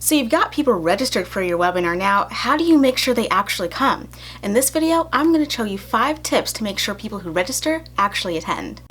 So you've got people registered for your webinar. Now, how do you make sure they actually come? In this video, I'm going to show you 5 tips to make sure people who register actually attend.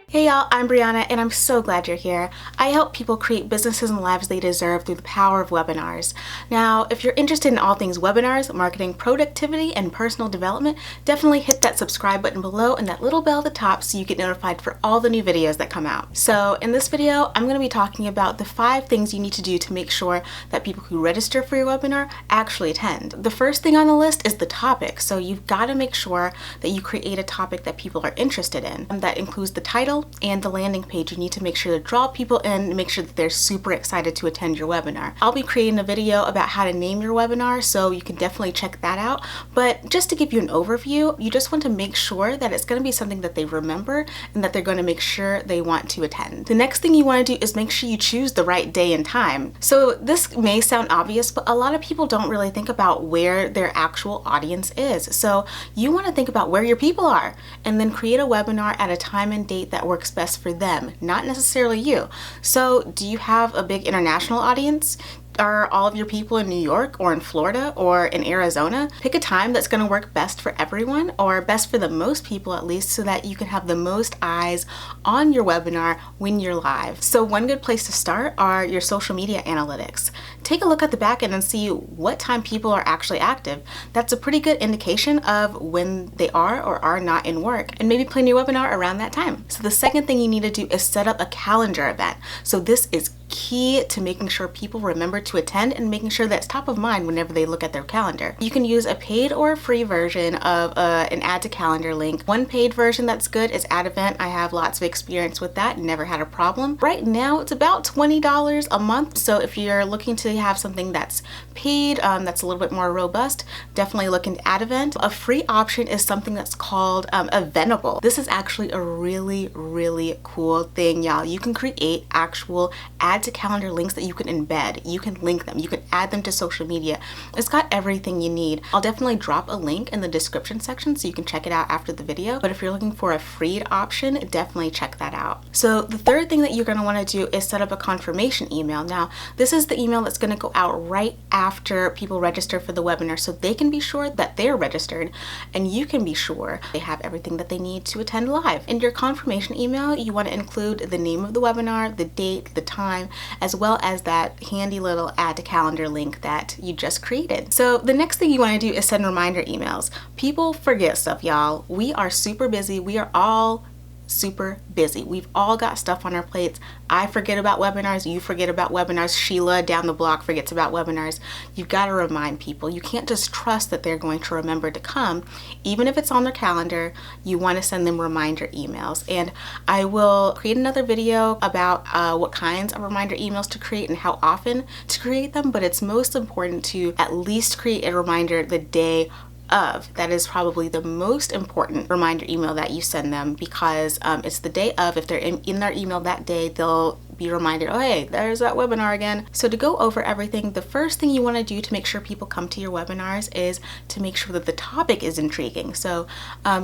Hey y'all, I'm Brianna and I'm so glad you're here. I help people create businesses and lives they deserve through the power of webinars. Now, if you're interested in all things webinars, marketing, productivity, and personal development, definitely hit that subscribe button below and that little bell at the top so you get notified for all the new videos that come out. So in this video, I'm going to be talking about the 5 things you need to do to make sure that people who register for your webinar actually attend. The first thing on the list is the topic. So you've got to make sure that you create a topic that people are interested in. That includes the title and the landing page. You need to make sure to draw people in and make sure that they're super excited to attend your webinar. I'll be creating a video about how to name your webinar, so you can definitely check that out. But just to give you an overview, you just want to make sure that it's going to be something that they remember and that they're going to make sure they want to attend. The next thing you want to do is make sure you choose the right day and time. So this may sound obvious, but a lot of people don't really think about where their actual audience is. So you want to think about where your people are and then create a webinar at a time and date that works best for them, not necessarily you. So do you have a big international audience? Are all of your people in New York or in Florida or in Arizona? Pick a time that's going to work best for everyone, or best for the most people at least, so that you can have the most eyes on your webinar when you're live. So one good place to start are your social media analytics. Take a look at the back end and see what time people are actually active. That's a pretty good indication of when they are or are not in work, and maybe plan your webinar around that time. So the second thing you need to do is set up a calendar event. So this is key to making sure people remember to attend and making sure that's top of mind whenever they look at their calendar. You can use a paid or a free version of an add to calendar link. One paid version that's good is AddEvent. I have lots of experience with that, never had a problem. Right now it's about $20 a month. So if you're looking to have something that's paid, that's a little bit more robust, definitely look into AddEvent. A free option is something that's called Eventable. This is actually a really cool thing, y'all. You can create actual add to calendar links that you can embed. You can link them. You can add them to social media. It's got everything you need. I'll definitely drop a link in the description section so you can check it out after the video. But if you're looking for a free option, definitely check that out. So the third thing that you're going to want to do is set up a confirmation email. Now, this is the email that's going to go out right after people register for the webinar, so they can be sure that they're registered and you can be sure they have everything that they need to attend live. In your confirmation email, you want to include the name of the webinar, the date, the time, as well as that handy little add to calendar link that you just created. So the next thing you want to do is send reminder emails. People forget stuff, y'all. We are super busy. We are all super busy. We've all got stuff on our plates. I forget about webinars. You forget about webinars. Sheila down the block forgets about webinars. You've got to remind people. You can't just trust that they're going to remember to come. Even if it's on their calendar, you want to send them reminder emails. And I will create another video about what kinds of reminder emails to create and how often to create them, but it's most important to at least create a reminder the day of. That is probably the most important reminder email that you send them, because it's the day of. If they're in their email that day, they'll be reminded, oh hey, there's that webinar again. So to go over everything, the first thing you want to do to make sure people come to your webinars is to make sure that the topic is intriguing. So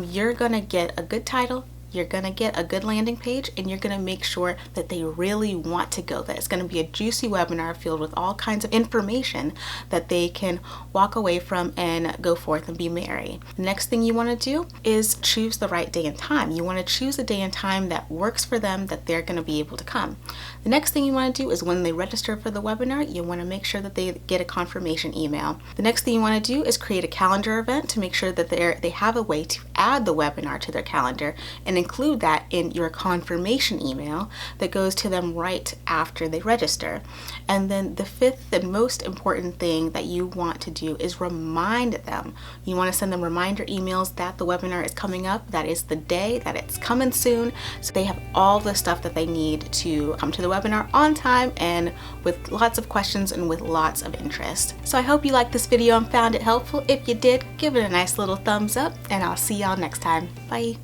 you're gonna get a good title, you're gonna get a good landing page, and you're gonna make sure that they really want to go, that it's gonna be a juicy webinar filled with all kinds of information that they can walk away from and go forth and be merry. The next thing you wanna do is choose the right day and time. You wanna choose a day and time that works for them, that they're gonna be able to come. The next thing you wanna do is when they register for the webinar, you wanna make sure that they get a confirmation email. The next thing you wanna do is create a calendar event to make sure that they have a way to add the webinar to their calendar and include that in your confirmation email that goes to them right after they register. And then the fifth and most important thing that you want to do is remind them. You want to send them reminder emails that the webinar is coming up, that is the day, that it's coming soon, so they have all the stuff that they need to come to the webinar on time and with lots of questions and with lots of interest. So I hope you liked this video and found it helpful. If you did, give it a nice little thumbs up, and I'll see y'all next time. Bye.